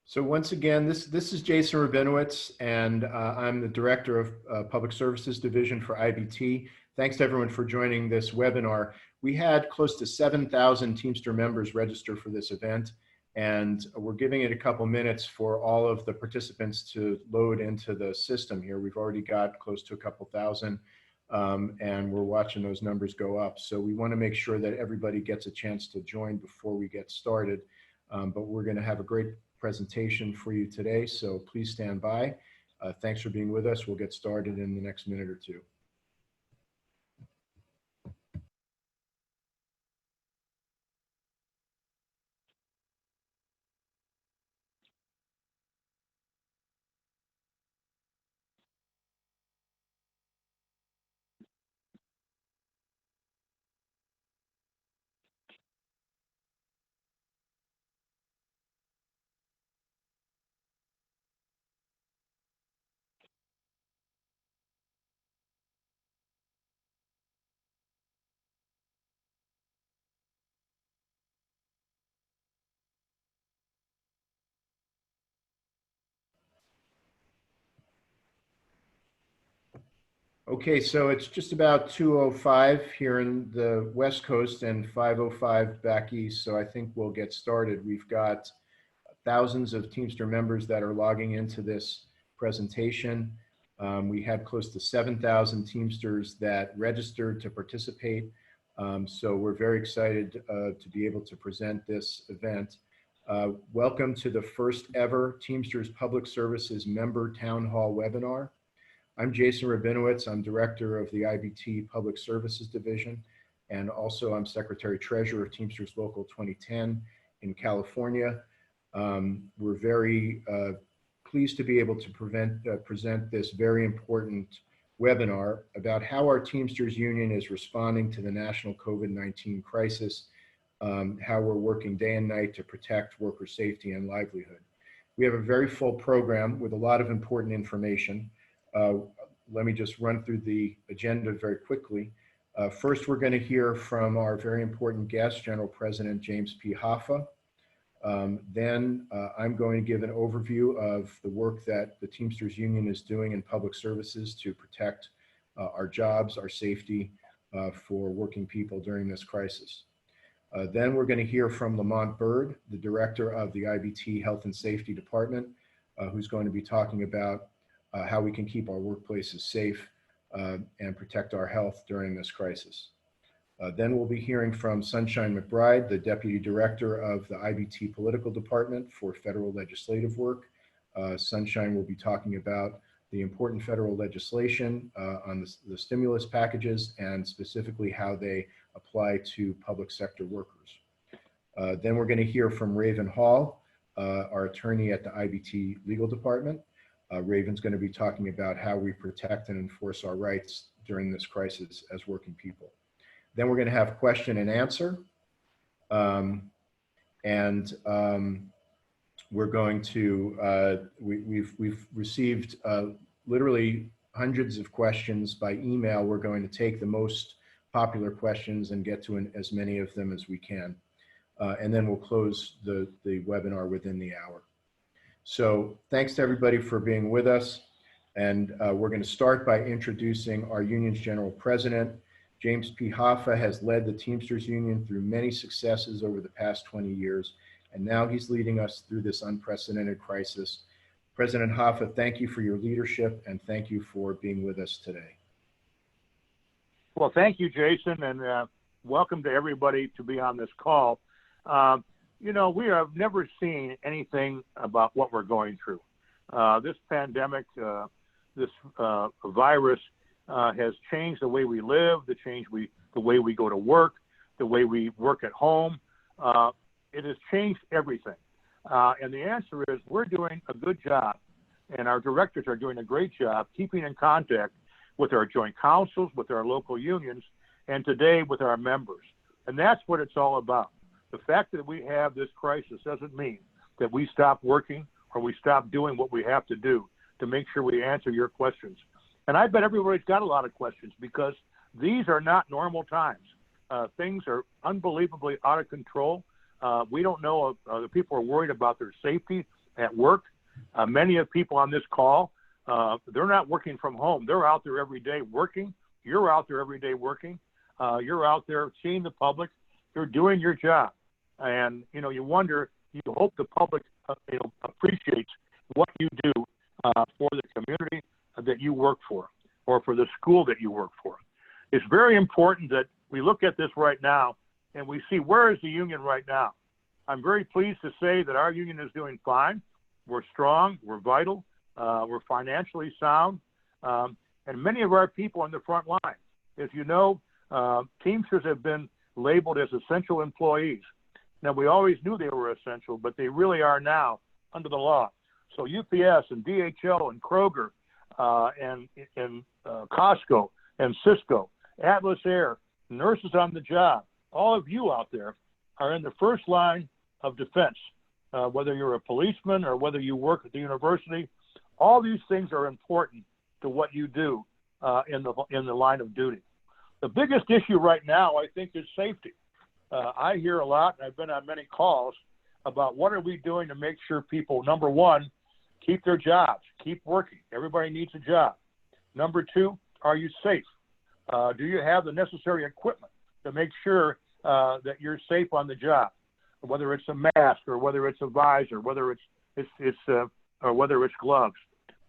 So once again, this is Jason Rabinowitz, and I'm the Director of Public Services Division for IBT. Thanks to everyone for joining this webinar. We had close to 7,000 Teamster members register for this event, and we're giving it a couple minutes for all of the participants to load into the system here. We've already got close to a couple thousand, and we're watching those numbers go up. So we want to make sure that everybody gets a chance to join before we get started, but we're going to have a great presentation for you today, so please stand by. Thanks for being with us. We'll get started in the next minute or two. Okay, so it's just about 2:05 here in the West Coast and 5:05 back east, so I think we'll get started. We've got thousands of Teamster members that are logging into this presentation. We had close to 7,000 Teamsters that registered to participate, so we're very excited to be able to present this event. Welcome to the first ever Teamsters Public Services Member Town Hall webinar. I'm Jason Rabinowitz. I'm Director of the IBT Public Services Division, and also I'm Secretary Treasurer of Teamsters Local 2010 in California. We're very pleased to be able to present this very important webinar about how our Teamsters Union is responding to the national COVID-19 crisis, how we're working day and night to protect worker safety and livelihood. We have a very full program with a lot of important information. Let me just run through the agenda very quickly. First, we're going to hear from our very important guest, General President James P. Hoffa. Then I'm going to give an overview of the work that the Teamsters Union is doing in public services to protect our jobs, our safety for working people during this crisis. Then we're going to hear from Lamont Bird, the Director of the IBT Health and Safety Department, who's going to be talking about how we can keep our workplaces safe and protect our health during this crisis. Then we'll be hearing from Sunshine McBride, the Deputy Director of the IBT Political Department for Federal Legislative Work. Sunshine will be talking about the important federal legislation on the stimulus packages and specifically how they apply to public sector workers. Then we're going to hear from Raven Hall, our attorney at the IBT Legal Department. Raven's going to be talking about how we protect and enforce our rights during this crisis as working people. Then we're going to have question and answer. We're going to, we've received literally hundreds of questions by email. We're going to take the most popular questions and get to as many of them as we can. And then we'll close the webinar within the hour. So thanks to everybody for being with us. And we're going to start by introducing our union's general president. James P. Hoffa has led the Teamsters Union through many successes over the past 20 years, and now he's leading us through this unprecedented crisis. President Hoffa, thank you for your leadership and thank you for being with us today. Well, thank you, Jason, and welcome to everybody to be on this call. You know, we have never seen anything about what we're going through. This pandemic, this virus has changed the way we live, the way we go to work, the way we work at home. It has changed everything. And the answer is we're doing a good job, and our directors are doing a great job keeping in contact with our joint councils, with our local unions, and today with our members. And that's what it's all about. The fact that we have this crisis doesn't mean that we stop working or we stop doing what we have to do to make sure we answer your questions. And I bet everybody's got a lot of questions because these are not normal times. Things are unbelievably out of control. We don't know, the people are worried about their safety at work. Many of people on this call, they're not working from home. They're out there every day working. You're out there every day working. You're out there seeing the public. You're doing your job. And, you wonder, you hope the public, appreciates what you do for the community that you work for or for the school that you work for. It's very important that we look at this right now and we see where is the union right now. I'm very pleased to say that our union is doing fine. We're strong, we're vital, we're financially sound, and many of our people on the front line. As you know, Teamsters have been labeled as essential employees. Now, we always knew they were essential, but they really are now under the law. So UPS and DHL and Kroger and Costco and Cisco, Atlas Air, nurses on the job, all of you out there are in the first line of defense, whether you're a policeman or whether you work at the university. All these things are important to what you do in the line of duty. The biggest issue right now, I think, is safety. I hear a lot, and I've been on many calls about what are we doing to make sure people, number one, keep their jobs, keep working. Everybody needs a job. Number two, are you safe? Do you have the necessary equipment to make sure that you're safe on the job? Whether it's a mask or whether it's a visor, whether it's gloves.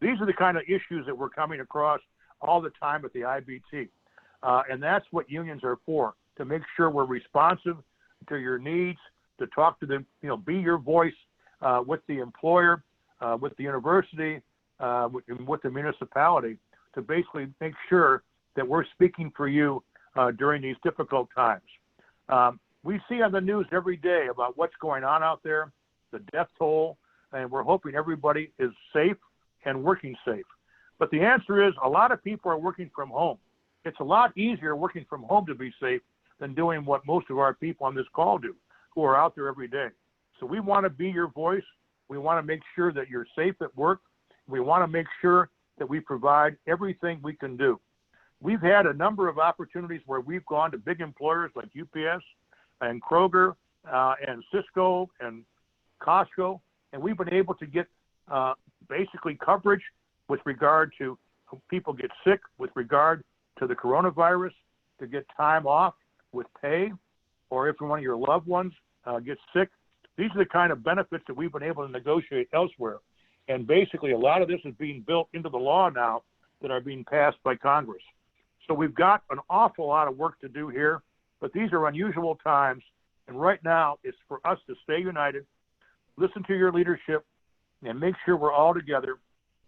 These are the kind of issues that we're coming across all the time at the IBT. And that's what unions are for, to make sure we're responsive to your needs, to talk to them, be your voice with the employer, with the university, with the municipality, to basically make sure that we're speaking for you during these difficult times. We see on the news every day about what's going on out there, the death toll, and we're hoping everybody is safe and working safe. But the answer is a lot of people are working from home. It's a lot easier working from home to be safe than doing what most of our people on this call do, who are out there every day. So we want to be your voice. We want to make sure that you're safe at work. We want to make sure that we provide everything we can do. We've had a number of opportunities where we've gone to big employers like UPS and Kroger and Cisco and Costco, and we've been able to get basically coverage with regard to people get sick, with regard to the coronavirus, to get time off with pay, or if one of your loved ones gets sick. These are the kind of benefits that we've been able to negotiate elsewhere. And basically a lot of this is being built into the law now that are being passed by Congress. So we've got an awful lot of work to do here, but these are unusual times. And right now it's for us to stay united, listen to your leadership, and make sure we're all together.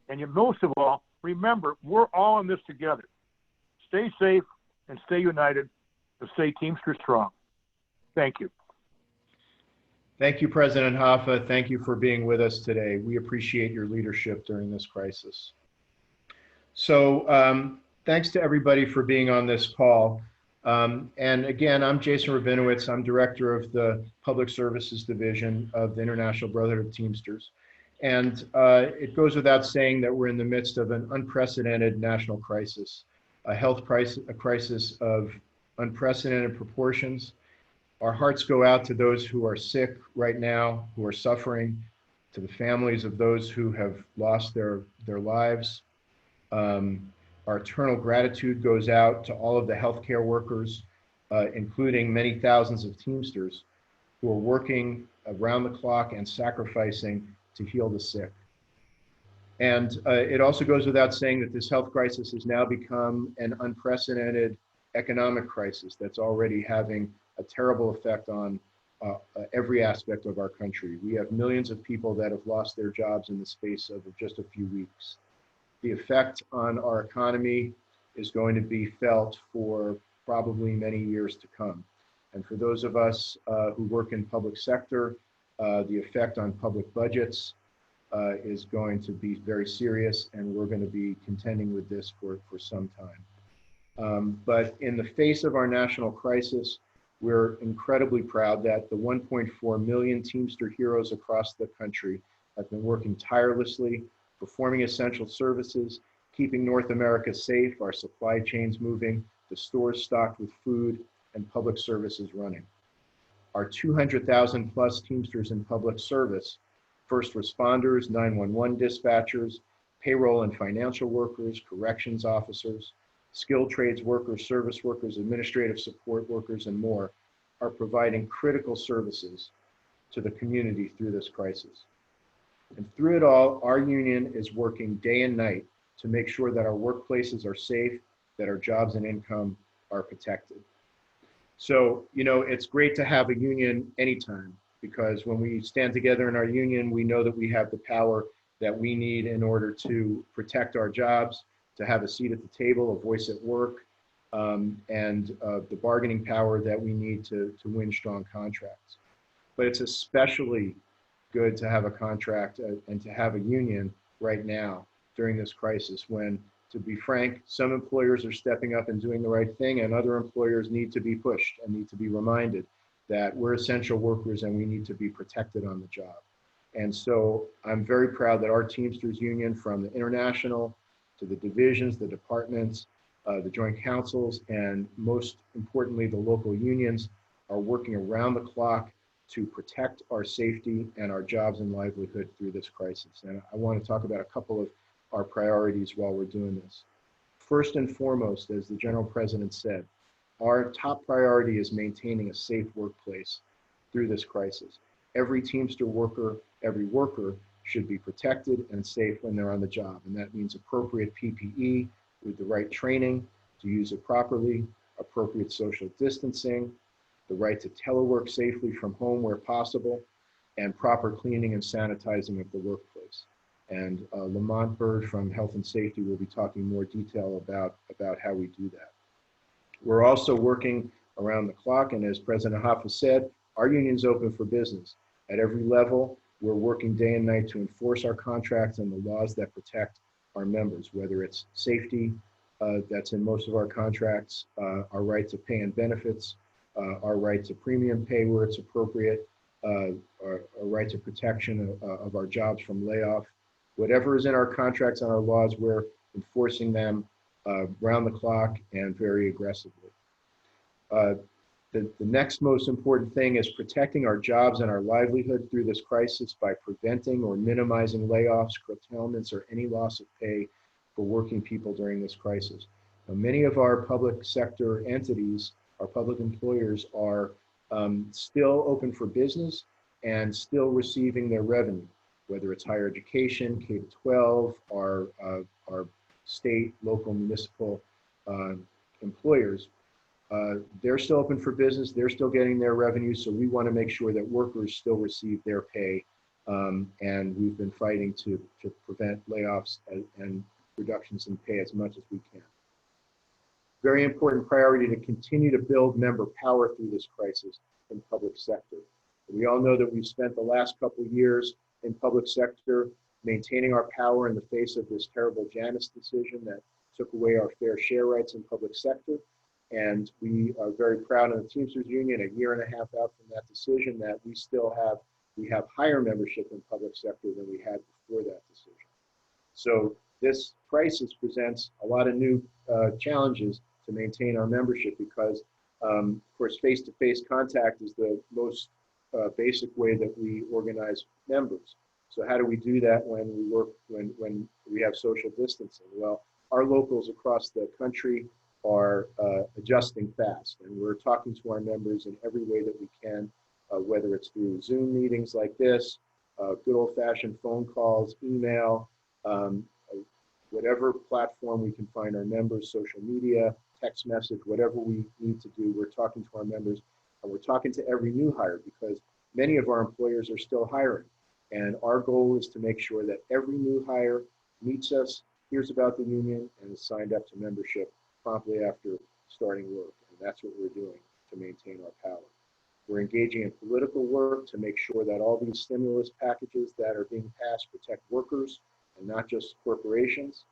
And most of all, remember, we're all in this together. Stay safe and stay united, and stay Teamsters strong. Thank you. Thank you, President Hoffa. Thank you for being with us today. We appreciate your leadership during this crisis. So thanks to everybody for being on this call. And again, I'm Jason Rabinowitz. I'm director of the Public Services Division of the International Brotherhood of Teamsters. And it goes without saying that we're in the midst of an unprecedented national crisis, a health crisis, a crisis of unprecedented proportions. Our hearts go out to those who are sick right now, who are suffering, to the families of those who have lost their lives. Our eternal gratitude goes out to all of the healthcare workers, including many thousands of Teamsters who are working around the clock and sacrificing to heal the sick. And it also goes without saying that this health crisis has now become an unprecedented economic crisis that's already having a terrible effect on every aspect of our country. We have millions of people that have lost their jobs in the space of just a few weeks. The effect on our economy is going to be felt for probably many years to come. And for those of us who work in public sector, the effect on public budgets is going to be very serious, and we're going to be contending with this for some time. But in the face of our national crisis, we're incredibly proud that the 1.4 million Teamster heroes across the country have been working tirelessly, performing essential services, keeping North America safe, our supply chains moving, the stores stocked with food, and public services running. Our 200,000 plus Teamsters in public service first responders, 911 dispatchers, payroll and financial workers, corrections officers, skilled trades workers, service workers, administrative support workers, and more are providing critical services to the community through this crisis. And through it all, our union is working day and night to make sure that our workplaces are safe, that our jobs and income are protected. So, you know, it's great to have a union anytime, because when we stand together in our union, we know that we have the power that we need in order to protect our jobs, to have a seat at the table, a voice at work, and the bargaining power that we need to win strong contracts. But it's especially good to have a contract and to have a union right now during this crisis when, to be frank, some employers are stepping up and doing the right thing, and other employers need to be pushed and need to be reminded that we're essential workers and we need to be protected on the job. And so I'm very proud that our Teamsters union, from the international to the divisions, the departments, the joint councils, and most importantly, the local unions, are working around the clock to protect our safety and our jobs and livelihood through this crisis. And I want to talk about a couple of our priorities while we're doing this. First and foremost, as the General President said, our top priority is maintaining a safe workplace through this crisis. Every Teamster worker, every worker should be protected and safe when they're on the job. And that means appropriate PPE with the right training to use it properly, appropriate social distancing, the right to telework safely from home where possible, and proper cleaning and sanitizing of the workplace. And Lamont Bird from Health and Safety will be talking more detail about how we do that. We're also working around the clock, and as President Hoffa said, our union's open for business. At every level, we're working day and night to enforce our contracts and the laws that protect our members, whether it's safety, that's in most of our contracts, our right to pay and benefits, our right to premium pay where it's appropriate, our right to protection of our jobs from layoff. Whatever is in our contracts and our laws, we're enforcing them round the clock and very aggressively. The next most important thing is protecting our jobs and our livelihood through this crisis by preventing or minimizing layoffs, curtailments, or any loss of pay for working people during this crisis. Now, many of our public sector entities, our public employers, are still open for business and still receiving their revenue, whether it's higher education, K-12, our state, local, municipal employers. They're still open for business, they're still getting their revenue, so we want to make sure that workers still receive their pay, and we've been fighting to prevent layoffs and reductions in pay as much as we can. Very important priority to continue to build member power through this crisis in public sector. We all know that we've spent the last couple of years in public sector maintaining our power in the face of this terrible Janus decision that took away our fair share rights in public sector. And we are very proud of the Teamsters Union, a year and a half out from that decision, that we have higher membership in public sector than we had before that decision. So this crisis presents a lot of new challenges to maintain our membership because, of course, face-to-face contact is the most basic way that we organize members. So how do we do that when we have social distancing? Well, our locals across the country are adjusting fast, and we're talking to our members in every way that we can, whether it's through Zoom meetings like this, good old-fashioned phone calls, email, whatever platform we can find our members, social media, text message, whatever we need to do, we're talking to our members, and we're talking to every new hire because many of our employers are still hiring. And our goal is to make sure that every new hire meets us, hears about the union, and is signed up to membership promptly after starting work. And that's what we're doing to maintain our power. We're engaging in political work to make sure that all these stimulus packages that are being passed protect workers and not just corporations.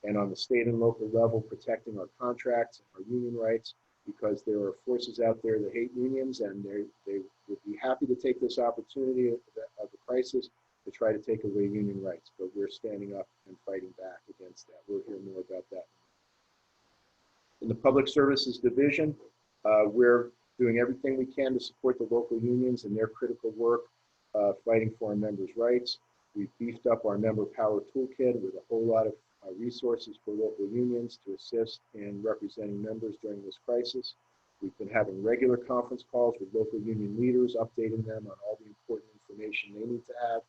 And on the state and local level, protecting our contracts and our union rights, because there are forces out there that hate unions, and they would be happy to take this opportunity of the crisis to try to take away union rights. But we're standing up and fighting back against that. We'll hear more about that. In the Public Services Division, we're doing everything we can to support the local unions in their critical work fighting for our members' rights. We've beefed up our member power toolkit with a whole lot of resources for local unions to assist in representing members during this crisis. We've been having regular conference calls with local union leaders, updating them on all the important information they need to have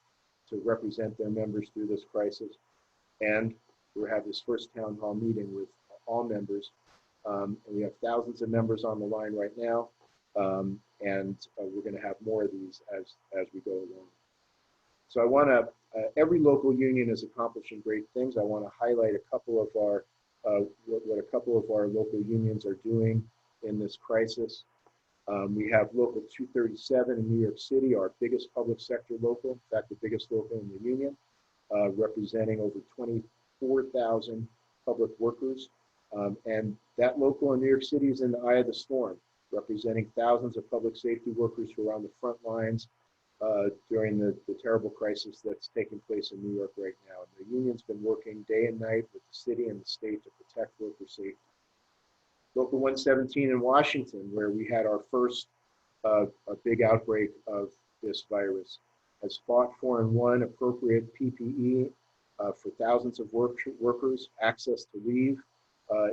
to represent their members through this crisis. And we have this first town hall meeting with all members. And we have thousands of members on the line right now. And we're going to have more of these as we go along. So I want to, every local union is accomplishing great things. I want to highlight a couple of our, what a couple of our local unions are doing in this crisis. We have Local 237 in New York City, our biggest public sector local, in fact, the biggest local in the union, representing over 24,000 public workers. And that local in New York City is in the eye of the storm, representing thousands of public safety workers who are on the front lines during the terrible crisis that's taking place in New York right now. And the union's been working day and night with the city and the state to protect worker safety. Local 117 in Washington, where we had our first a big outbreak of this virus, has fought for and won appropriate PPE for thousands of workers, access to leave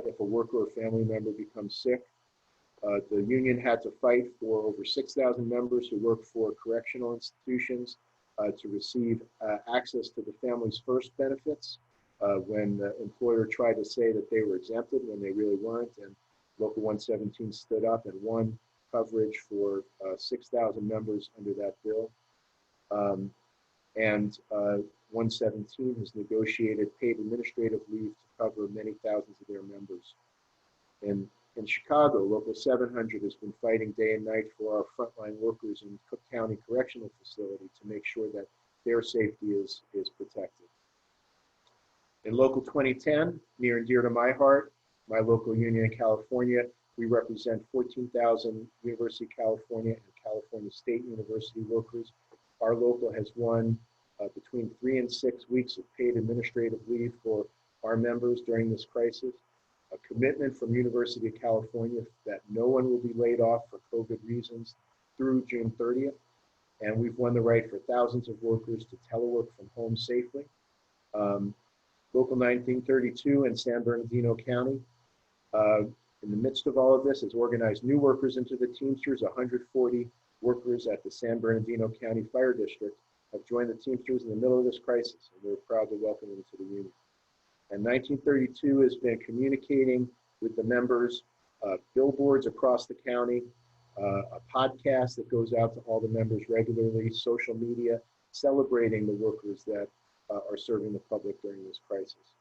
if a worker or family member becomes sick. The union had to fight for over 6,000 members who work for correctional institutions to receive access to the Families First benefits when the employer tried to say that they were exempted when they really weren't. And Local 117 stood up and won coverage for 6,000 members under that bill. And 117 has negotiated paid administrative leave to cover many thousands of their members. In Chicago, Local 700 has been fighting day and night for our frontline workers in Cook County Correctional Facility to make sure that their safety is protected. In Local 2010, near and dear to my heart, my local union in California, we represent 14,000 University of California and California State University workers. Our local has won between 3 and 6 weeks of paid administrative leave for our members during this crisis. A commitment from University of California that no one will be laid off for COVID reasons through June 30th. And we've won the right for thousands of workers to telework from home safely. Local 1932 in San Bernardino County, in the midst of all of this, has organized new workers into the Teamsters. 140 workers at the San Bernardino County Fire District have joined the Teamsters in the middle of this crisis, and we're proud to welcome them to the union. And 1932 has been communicating with the members, billboards across the county, a podcast that goes out to all the members regularly, social media, celebrating the workers that are serving the public during this crisis.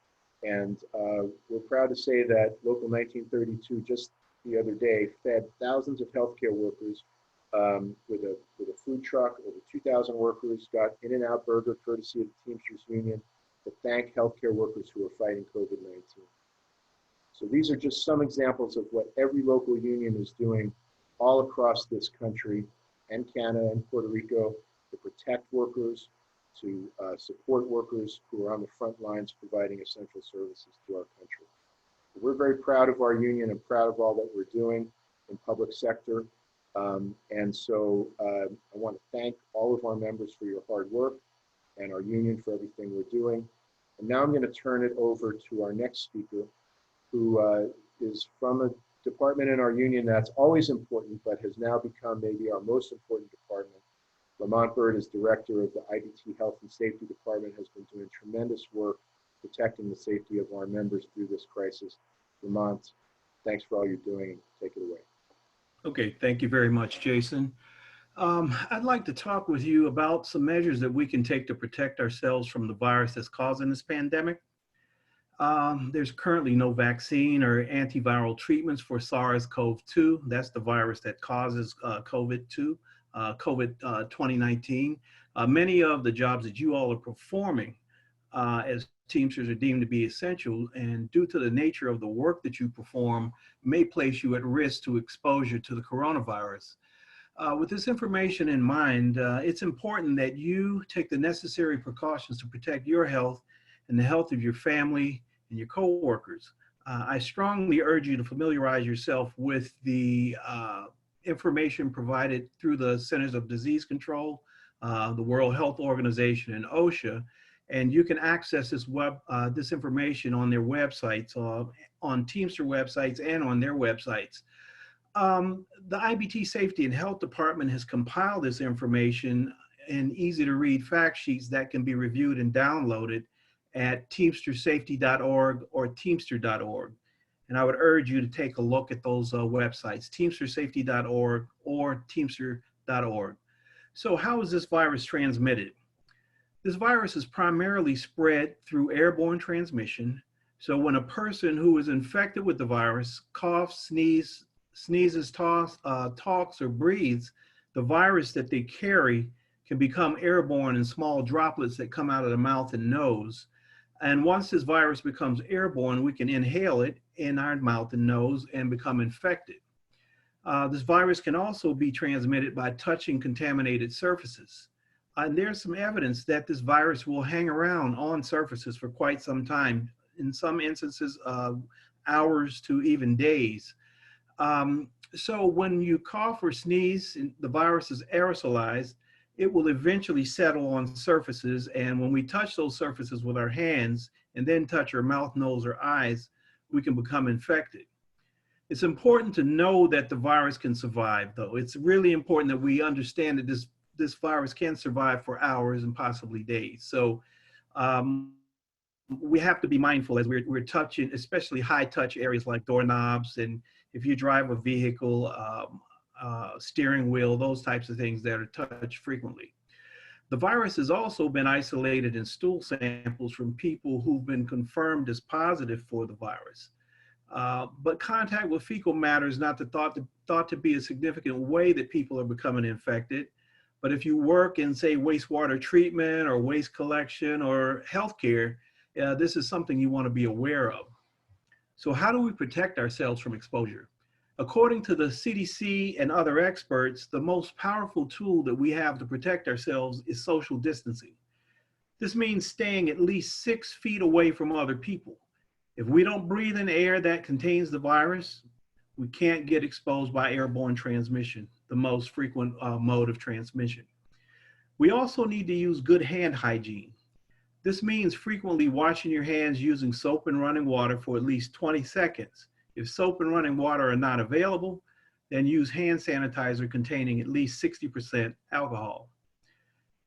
And we're proud to say that Local 1932 just the other day fed thousands of healthcare workers with a food truck. Over 2,000 workers got In-N-Out Burger courtesy of the Teamsters Union to thank healthcare workers who are fighting COVID-19. So these are just some examples of what every local union is doing all across this country and Canada and Puerto Rico to protect workers, to support workers who are on the front lines providing essential services to our country. We're very proud of our union and proud of all that we're doing in public sector. And so I want to thank all of our members for your hard work and our union for everything we're doing. And now I'm going to turn it over to our next speaker, who is from a department in our union that's always important, but has now become maybe our most important department. Lamont Bird is director of the IDT Health and Safety Department, has been doing tremendous work protecting the safety of our members through this crisis. Lamont, thanks for all you're doing. Take it away. Okay, thank you very much, Jason. I'd like to talk with you about some measures that we can take to protect ourselves from the virus that's causing this pandemic. There's currently no vaccine or antiviral treatments for SARS-CoV-2. That's the virus that causes COVID-2019. Many of the jobs that you all are performing as Teamsters are deemed to be essential, and due to the nature of the work that you perform, may place you at risk to exposure to the coronavirus. With this information in mind, it's important that you take the necessary precautions to protect your health and the health of your family and your coworkers. I strongly urge you to familiarize yourself with the information provided through the Centers of Disease Control, the World Health Organization, and OSHA. And you can access this information on their websites, on Teamster websites and on their websites. The IBT Safety and Health Department has compiled this information in easy to read fact sheets that can be reviewed and downloaded at teamstersafety.org or teamster.org. And I would urge you to take a look at those websites, teamstersafety.org or teamster.org. So how is this virus transmitted? This virus is primarily spread through airborne transmission. So when a person who is infected with the virus coughs, sneezes, talks, or breathes, the virus that they carry can become airborne in small droplets that come out of the mouth and nose. And once this virus becomes airborne, we can inhale it in our mouth and nose and become infected. This virus can also be transmitted by touching contaminated surfaces. And there's some evidence that this virus will hang around on surfaces for quite some time, in some instances, hours to even days. So when you cough or sneeze, and the virus is aerosolized, it will eventually settle on surfaces. And when we touch those surfaces with our hands and then touch our mouth, nose, or eyes, we can become infected. It's important to know that the virus can survive, though. It's really important that we understand that this virus can survive for hours and possibly days. So we have to be mindful as we're touching, especially high touch areas like doorknobs, and if you drive a vehicle, steering wheel, those types of things that are touched frequently. The virus has also been isolated in stool samples from people who've been confirmed as positive for the virus. But contact with fecal matter is not thought to be a significant way that people are becoming infected. But if you work in, say, wastewater treatment or waste collection or healthcare, this is something you want to be aware of. So how do we protect ourselves from exposure? According to the CDC and other experts, the most powerful tool that we have to protect ourselves is social distancing. This means staying at least 6 feet away from other people. If we don't breathe in air that contains the virus, we can't get exposed by airborne transmission, the most frequent mode of transmission. We also need to use good hand hygiene. This means frequently washing your hands using soap and running water for at least 20 seconds. If soap and running water are not available, then use hand sanitizer containing at least 60% alcohol.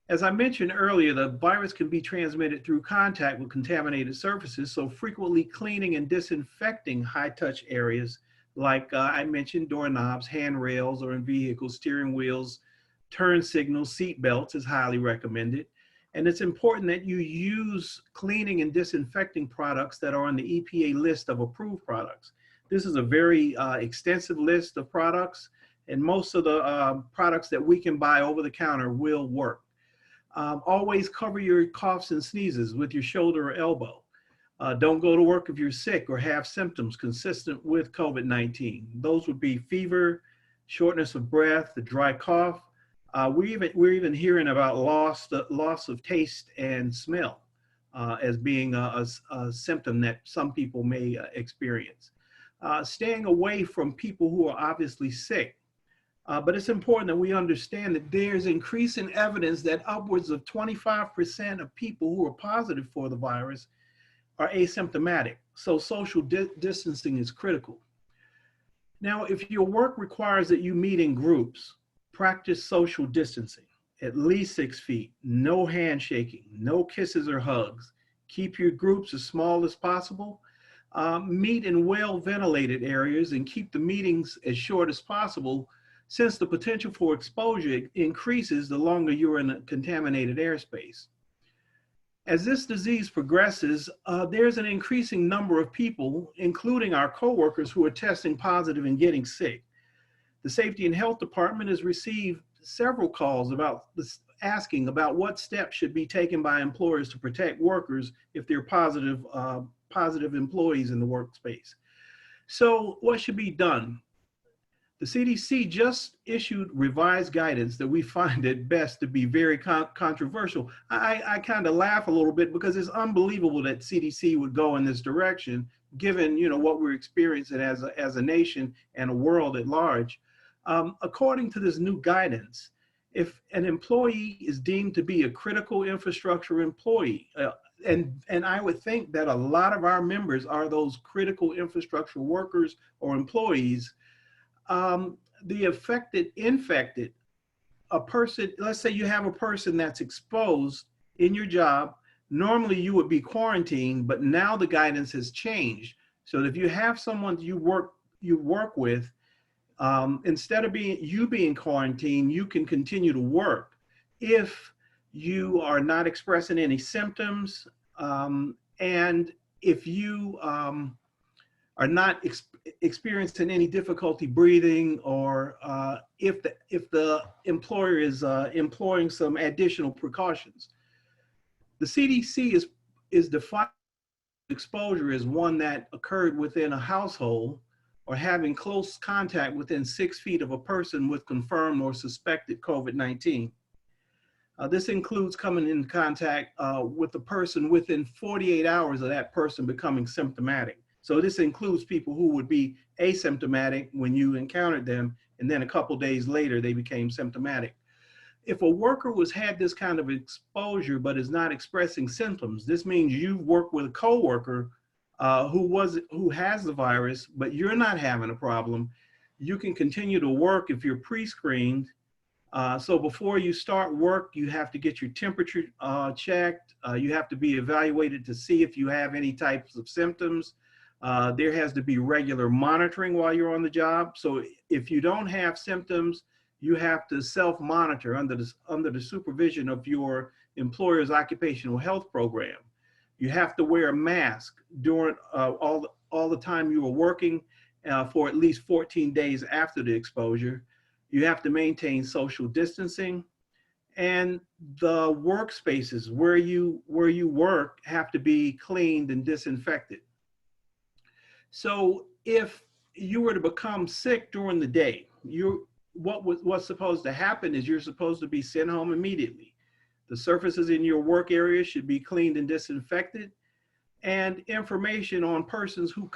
As I mentioned earlier, the virus can be transmitted through contact with contaminated surfaces, so frequently cleaning and disinfecting high-touch areas like I mentioned, doorknobs, handrails, or in vehicles, steering wheels, turn signals, seat belts is highly recommended. And it's important that you use cleaning and disinfecting products that are on the EPA list of approved products. This is a very extensive list of products, and most of the products that we can buy over the counter will work. Always cover your coughs and sneezes with your shoulder or elbow. Don't go to work if you're sick or have symptoms consistent with COVID-19. Those would be fever, shortness of breath, a dry cough. We're even hearing about loss of taste and smell as being a symptom that some people may experience. Staying away from people who are obviously sick. But it's important that we understand that there's increasing evidence that upwards of 25% of people who are positive for the virus are asymptomatic. So social distancing is critical. Now, if your work requires that you meet in groups, practice social distancing, at least 6 feet, no handshaking, no kisses or hugs. Keep your groups as small as possible. Meet in well-ventilated areas and keep the meetings as short as possible, since the potential for exposure increases the longer you're in a contaminated airspace. As this disease progresses, there's an increasing number of people, including our coworkers, who are testing positive and getting sick. The Safety and Health Department has received several calls asking about what steps should be taken by employers to protect workers if they're positive employees in the workspace. So what should be done? The CDC just issued revised guidance that we find at best to be very controversial. I kind of laugh a little bit because it's unbelievable that CDC would go in this direction, given what we're experiencing as a nation and a world at large. According to this new guidance, if an employee is deemed to be a critical infrastructure employee, and I would think that a lot of our members are those critical infrastructure workers or employees, the infected, a person, let's say you have a person that's exposed in your job, normally you would be quarantined, but now the guidance has changed. So if you have someone you work with, instead of being quarantined, you can continue to work if you are not expressing any symptoms, and if you are not experiencing any difficulty breathing, or if the employer is employing some additional precautions. The CDC is defining exposure as one that occurred within a household or having close contact within 6 feet of a person with confirmed or suspected COVID-19. This includes coming in contact with a person within 48 hours of that person becoming symptomatic. So this includes people who would be asymptomatic when you encountered them, and then a couple days later they became symptomatic. If a worker had this kind of exposure but is not expressing symptoms, this means you've worked with a coworker who has the virus, but you're not having a problem. You can continue to work if you're pre-screened. So before you start work, you have to get your temperature checked. You have to be evaluated to see if you have any types of symptoms. There has to be regular monitoring while you're on the job. So if you don't have symptoms, you have to self-monitor under the supervision of your employer's occupational health program. You have to wear a mask during all the time you are working for at least 14 days after the exposure. You have to maintain social distancing, and the workspaces where you work have to be cleaned and disinfected. So if you were to become sick during the day, what's supposed to happen is you're supposed to be sent home immediately. The surfaces in your work area should be cleaned and disinfected, and information on persons who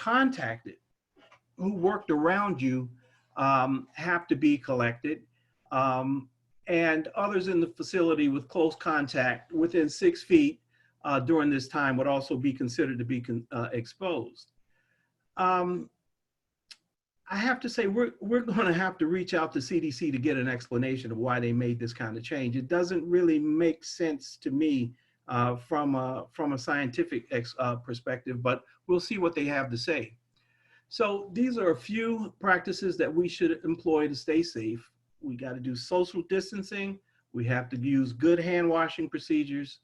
worked around you have to be collected, and others in the facility with close contact within 6 feet during this time would also be considered to be exposed. I have to say, we're going to have to reach out to CDC to get an explanation of why they made this kind of change. It doesn't really make sense to me from a scientific perspective, but we'll see what they have to say. So these are a few practices that we should employ to stay safe. We got to do social distancing. We have to use good hand washing procedures,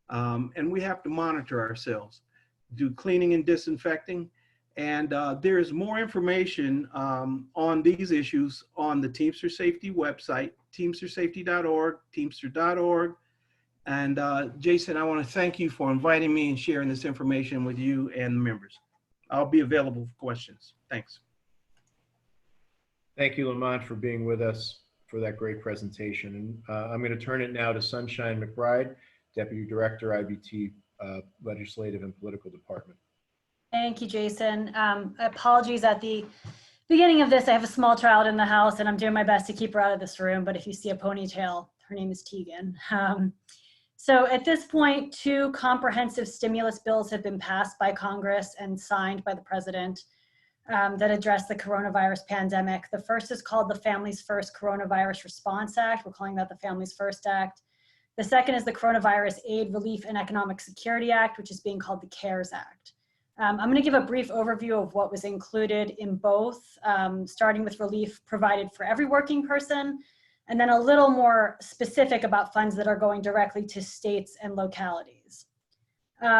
and we have to monitor ourselves, do cleaning and disinfecting. And there is more information on these issues on the Teamster Safety website, teamstersafety.org, teamster.org. And Jason, I want to thank you for inviting me and sharing this information with you and the members. I'll be available for questions. Thanks. Thank you, Lamont, for being with us for that great presentation. And I'm going to turn it now to Sunshine McBride, Deputy Director, IBT Legislative and Political Department. Thank you, Jason. Apologies at the beginning of this. I have a small child in the house and I'm doing my best to keep her out of this room, but if you see a ponytail, her name is Tegan. So at this point, 2 comprehensive stimulus bills have been passed by Congress and signed by the President that address the coronavirus pandemic. The first is called the Families First Coronavirus Response Act. We're calling that the Families First Act. The second is the Coronavirus Aid, Relief, and Economic Security Act, which is being called the CARES Act. I'm going to give a brief overview of what was included in both, starting with relief provided for every working person, and then a little more specific about funds that are going directly to states and localities.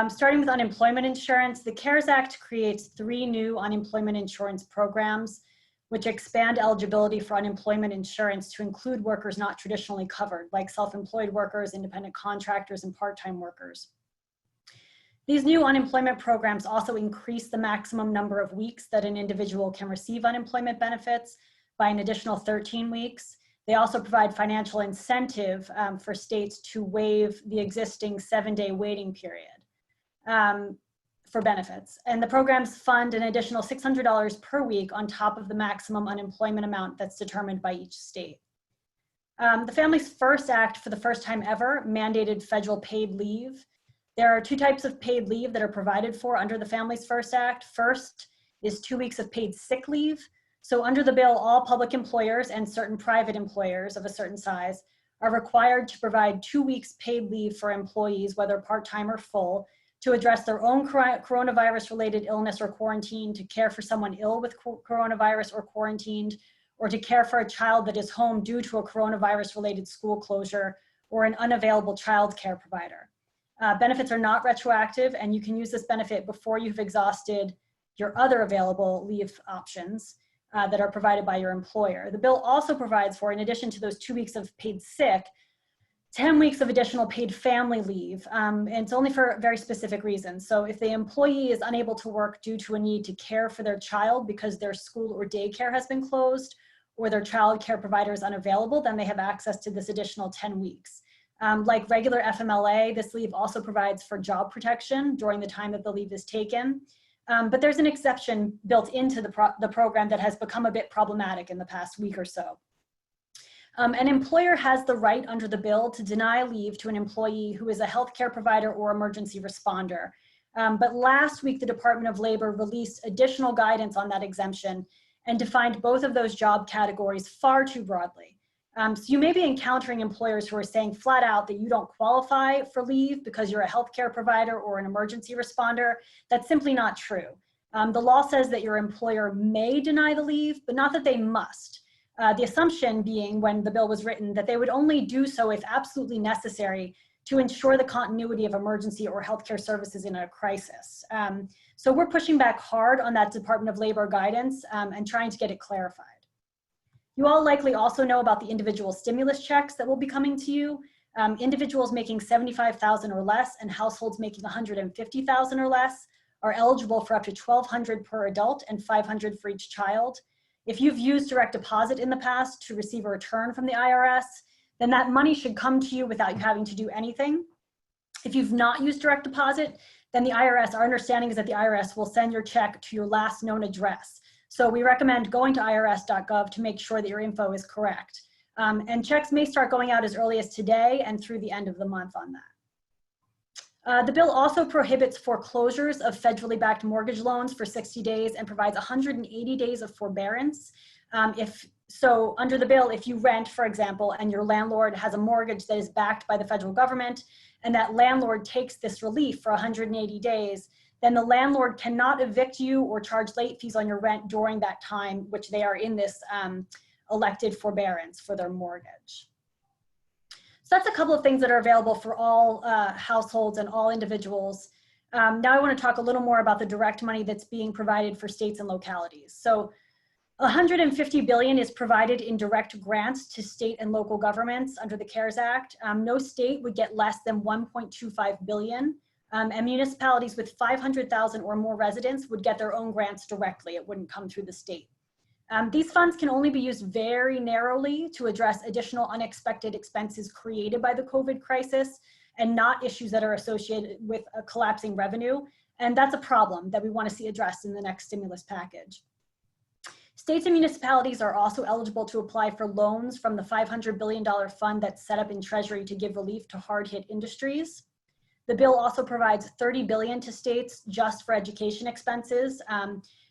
Starting with unemployment insurance, the CARES Act creates 3 new unemployment insurance programs, which expand eligibility for unemployment insurance to include workers not traditionally covered, like self-employed workers, independent contractors, and part-time workers. These new unemployment programs also increase the maximum number of weeks that an individual can receive unemployment benefits by an additional 13 weeks. They also provide financial incentive for states to waive the existing 7-day waiting period for benefits. And the programs fund an additional $600 per week on top of the maximum unemployment amount that's determined by each state. The Families First Act, for the first time ever, mandated federal paid leave. There are 2 types of paid leave that are provided for under the Families First Act. First is 2 weeks of paid sick leave. So under the bill, all public employers and certain private employers of a certain size are required to provide 2 weeks paid leave for employees, whether part-time or full, to address their own coronavirus-related illness or quarantine, to care for someone ill with coronavirus or quarantined, or to care for a child that is home due to a coronavirus-related school closure or an unavailable child care provider. Benefits are not retroactive, and you can use this benefit before you've exhausted your other available leave options that are provided by your employer. The bill also provides for, in addition to those 2 weeks of paid sick, 10 weeks of additional paid family leave, and it's only for very specific reasons. So if the employee is unable to work due to a need to care for their child because their school or daycare has been closed, or their child care provider is unavailable, then they have access to this additional 10 weeks. Like regular FMLA, this leave also provides for job protection during the time that the leave is taken. But there's an exception built into the program that has become a bit problematic in the past week or so. An employer has the right under the bill to deny leave to an employee who is a healthcare provider or emergency responder. But last week, the Department of Labor released additional guidance on that exemption and defined both of those job categories far too broadly. So you may be encountering employers who are saying flat out that you don't qualify for leave because you're a healthcare provider or an emergency responder. That's simply not true. The law says that your employer may deny the leave, but not that they must. The assumption being, when the bill was written, that they would only do so if absolutely necessary to ensure the continuity of emergency or healthcare services in a crisis. So we're pushing back hard on that Department of Labor guidance and trying to get it clarified. You all likely also know about the individual stimulus checks that will be coming to you. Individuals making $75,000 or less and households making $150,000 or less are eligible for up to $1,200 per adult and $500 for each child. If you've used direct deposit in the past to receive a return from the IRS, then that money should come to you without you having to do anything. If you've not used direct deposit, then the IRS, our understanding is that the IRS will send your check to your last known address. So we recommend going to irs.gov to make sure that your info is correct. And checks may start going out as early as today and through the end of the month on that. The bill also prohibits foreclosures of federally backed mortgage loans for 60 days and provides 180 days of forbearance. So under the bill, if you rent, for example, and your landlord has a mortgage that is backed by the federal government, and that landlord takes this relief for 180 days, then the landlord cannot evict you or charge late fees on your rent during that time, which they are in this elected forbearance for their mortgage. So that's a couple of things that are available for all households and all individuals. Now I want to talk a little more about the direct money that's being provided for states and localities. So $150 billion is provided in direct grants to state and local governments under the CARES Act. No state would get less than $1.25 billion. And municipalities with 500,000 or more residents would get their own grants directly. It wouldn't come through the state. These funds can only be used very narrowly to address additional unexpected expenses created by the COVID crisis and not issues that are associated with a collapsing revenue. And that's a problem that we want to see addressed in the next stimulus package. States and municipalities are also eligible to apply for loans from the $500 billion fund that's set up in Treasury to give relief to hard-hit industries. The bill also provides $30 billion to states just for education expenses,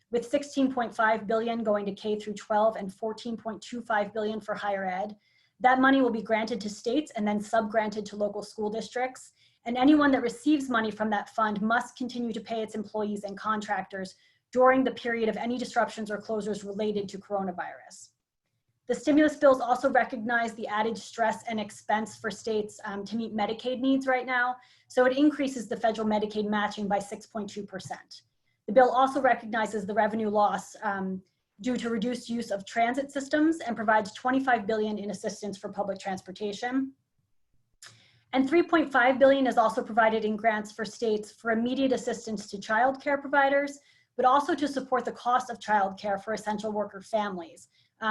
with $16.5 billion going to K through 12 and $14.25 billion for higher ed. That money will be granted to states and then sub-granted to local school districts. And anyone that receives money from that fund must continue to pay its employees and contractors during the period of any disruptions or closures related to coronavirus. The stimulus bills also recognize the added stress and expense for states to meet Medicaid needs right now. So it increases the federal Medicaid matching by 6.2%. The bill also recognizes the revenue loss due to reduced use of transit systems and provides $25 billion in assistance for public transportation. And $3.5 billion is also provided in grants for states for immediate assistance to child care providers, but also to support the cost of child care for essential worker families,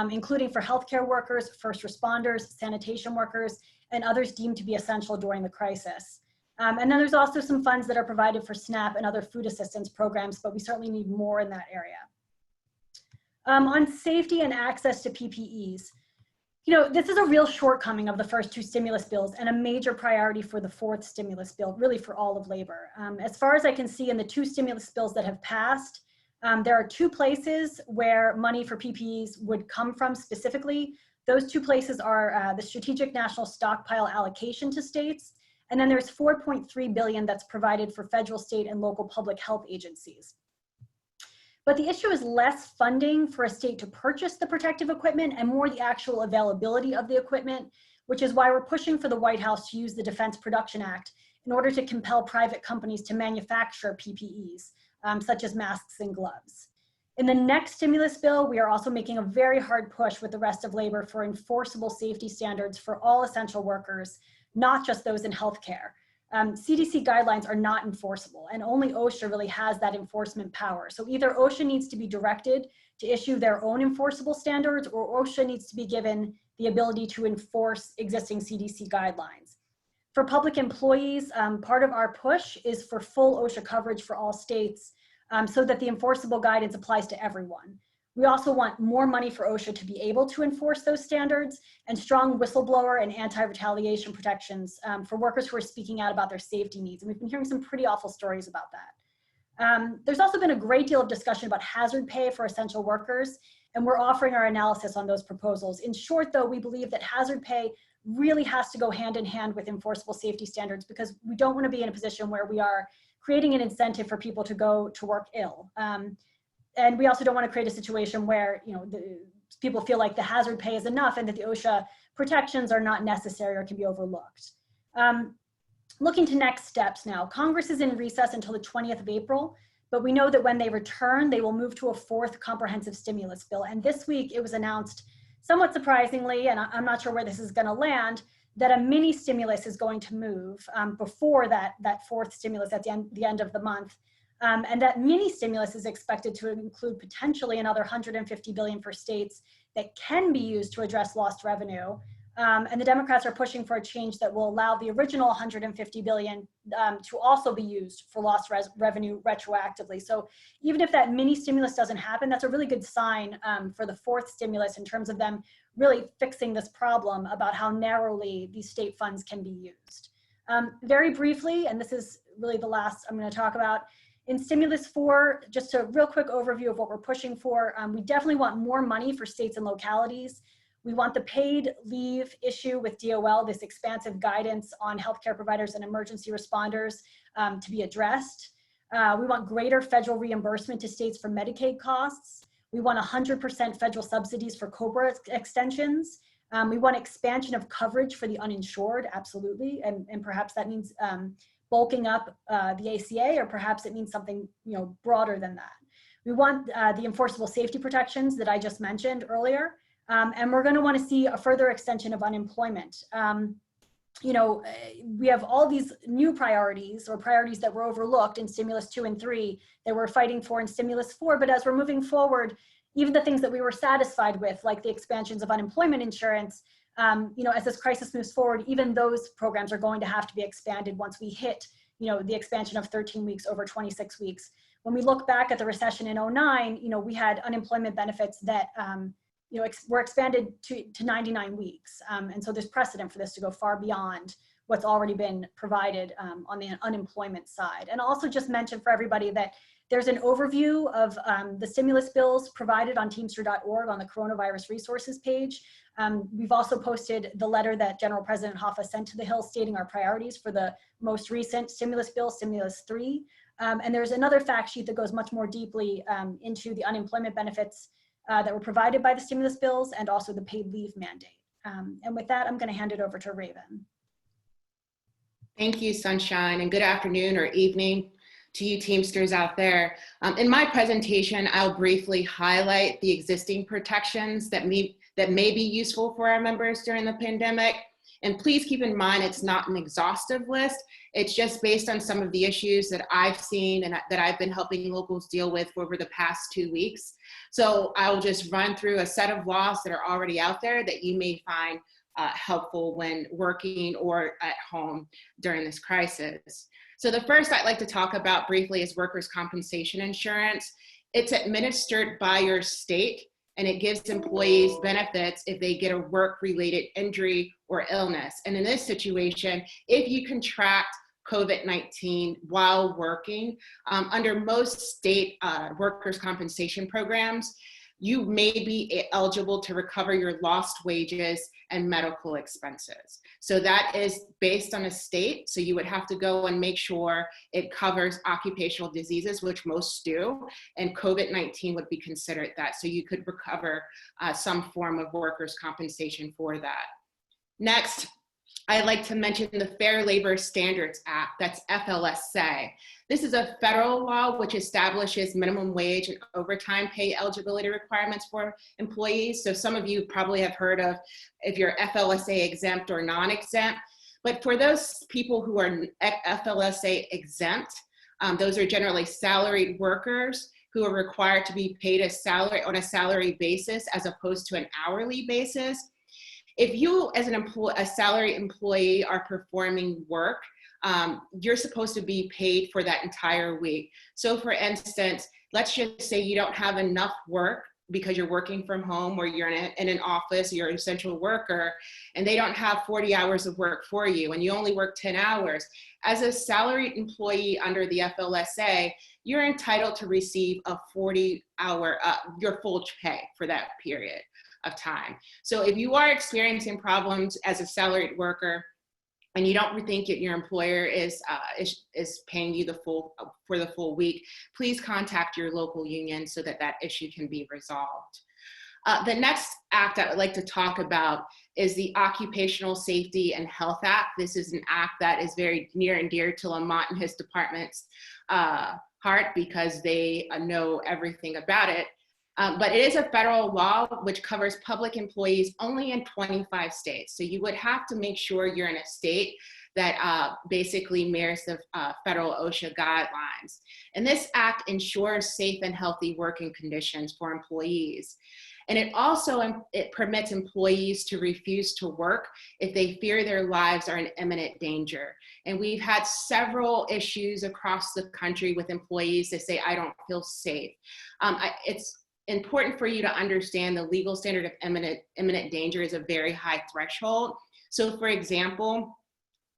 including for healthcare workers, first responders, sanitation workers, and others deemed to be essential during the crisis. And then there's also some funds that are provided for SNAP and other food assistance programs, but we certainly need more in that area. On safety and access to PPEs, This is a real shortcoming of the first two stimulus bills and a major priority for the fourth stimulus bill, really for all of labor. As far as I can see in the two stimulus bills that have passed, there are two places where money for PPEs would come from specifically. Those two places are the Strategic National Stockpile allocation to states, and then there's $4.3 billion that's provided for federal, state, and local public health agencies. But the issue is less funding for a state to purchase the protective equipment and more the actual availability of the equipment, which is why we're pushing for the White House to use the Defense Production Act in order to compel private companies to manufacture PPEs, such as masks and gloves. In the next stimulus bill, we are also making a very hard push with the rest of labor for enforceable safety standards for all essential workers, not just those in healthcare. CDC guidelines are not enforceable, and only OSHA really has that enforcement power. So either OSHA needs to be directed to issue their own enforceable standards, or OSHA needs to be given the ability to enforce existing CDC guidelines. For public employees, part of our push is for full OSHA coverage for all states, so that the enforceable guidance applies to everyone. We also want more money for OSHA to be able to enforce those standards, and strong whistleblower and anti-retaliation protections for workers who are speaking out about their safety needs. And we've been hearing some pretty awful stories about that. There's also been a great deal of discussion about hazard pay for essential workers, and we're offering our analysis on those proposals. In short, though, we believe that hazard pay really has to go hand in hand with enforceable safety standards, because we don't want to be in a position where we are creating an incentive for people to go to work ill. And we also don't want to create a situation where people feel like the hazard pay is enough and that the OSHA protections are not necessary or can be overlooked. Looking to next steps now, Congress is in recess until the 20th of April, but we know that when they return, they will move to a fourth comprehensive stimulus bill. And this week it was announced, somewhat surprisingly, and I'm not sure where this is going to land, that a mini stimulus is going to move before that fourth stimulus at the end of the month. And that mini stimulus is expected to include potentially another $150 billion for states that can be used to address lost revenue. And the Democrats are pushing for a change that will allow the original $150 billion to also be used for lost revenue retroactively. So even if that mini stimulus doesn't happen, that's a really good sign for the fourth stimulus in terms of them really fixing this problem about how narrowly these state funds can be used. Very briefly, and this is really the last I'm going to talk about, in Stimulus 4, just a real quick overview of what we're pushing for. We definitely want more money for states and localities. We want the paid leave issue with DOL, this expansive guidance on healthcare providers and emergency responders, to be addressed. We want greater federal reimbursement to states for Medicaid costs. We want 100% federal subsidies for COBRA extensions. We want expansion of coverage for the uninsured, absolutely, and perhaps that means bulking up the ACA, or perhaps it means something broader than that. We want the enforceable safety protections that I just mentioned earlier, and we're going to want to see a further extension of unemployment. We have all these new priorities, or priorities that were overlooked in Stimulus 2 and 3 that we're fighting for in Stimulus 4, but as we're moving forward, even the things that we were satisfied with, like the expansions of unemployment insurance, as this crisis moves forward, even those programs are going to have to be expanded once we hit, the expansion of 13 weeks over 26 weeks. When we look back at the recession in 2009, we had unemployment benefits that, were expanded to 99 weeks. And so there's precedent for this to go far beyond what's already been provided on the unemployment side. And also just mention for everybody that there's an overview of the stimulus bills provided on teamster.org on the coronavirus resources page. We've also posted the letter that General President Hoffa sent to the Hill stating our priorities for the most recent stimulus bill, Stimulus 3. And there's another fact sheet that goes much more deeply into the unemployment benefits that were provided by the stimulus bills and also the paid leave mandate. And with that, I'm going to hand it over to Raven. Thank you, Sunshine, and good afternoon or evening to you Teamsters out there. In my presentation, I'll briefly highlight the existing protections that may be useful for our members during the pandemic. And please keep in mind, it's not an exhaustive list. It's just based on some of the issues that I've seen and that I've been helping locals deal with over the past 2 weeks. So I'll just run through a set of laws that are already out there that you may find helpful when working or at home during this crisis. So the first I'd like to talk about briefly is workers' compensation insurance. It's administered by your state, and it gives employees benefits if they get a work-related injury or illness. And in this situation, if you contract COVID-19 while working, under most state workers' compensation programs, you may be eligible to recover your lost wages and medical expenses. So that is based on a state. So you would have to go and make sure it covers occupational diseases, which most do, and COVID-19 would be considered that. So you could recover some form of workers' compensation for that. Next, I'd like to mention the Fair Labor Standards Act, that's FLSA. This is a federal law which establishes minimum wage and overtime pay eligibility requirements for employees. So some of you probably have heard of if you're FLSA exempt or non-exempt, but for those people who are FLSA exempt, those are generally salaried workers who are required to be paid on a salary basis as opposed to an hourly basis. If you, as a salary employee, are performing work, you're supposed to be paid for that entire week. So for instance, let's just say you don't have enough work because you're working from home or you're in an office, you're an essential worker, and they don't have 40 hours of work for you, and you only work 10 hours. As a salaried employee under the FLSA, you're entitled to receive a 40-hour, your full pay for that period of time. So if you are experiencing problems as a salaried worker and you don't think that your employer is paying you for the full week, please contact your local union so that that issue can be resolved. The next act I would like to talk about is the Occupational Safety and Health Act. This is an act that is very near and dear to Lamont and his department's heart because they know everything about it. But it is a federal law which covers public employees only in 25 states. So you would have to make sure you're in a state that basically mirrors the federal OSHA guidelines. And this act ensures safe and healthy working conditions for employees. And it also permits employees to refuse to work if they fear their lives are in imminent danger. And we've had several issues across the country with employees that say, I don't feel safe. It's important for you to understand the legal standard of imminent danger is a very high threshold. So for example,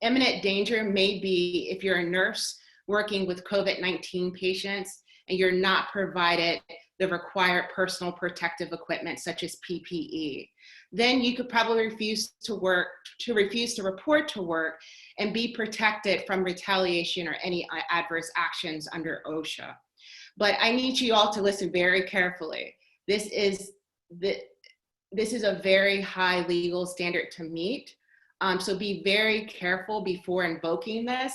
imminent danger may be if you're a nurse working with COVID-19 patients and you're not provided the required personal protective equipment such as PPE. Then you could probably refuse to report to work and be protected from retaliation or any adverse actions under OSHA. But I need you all to listen very carefully. This is a very high legal standard to meet. So be very careful before invoking this.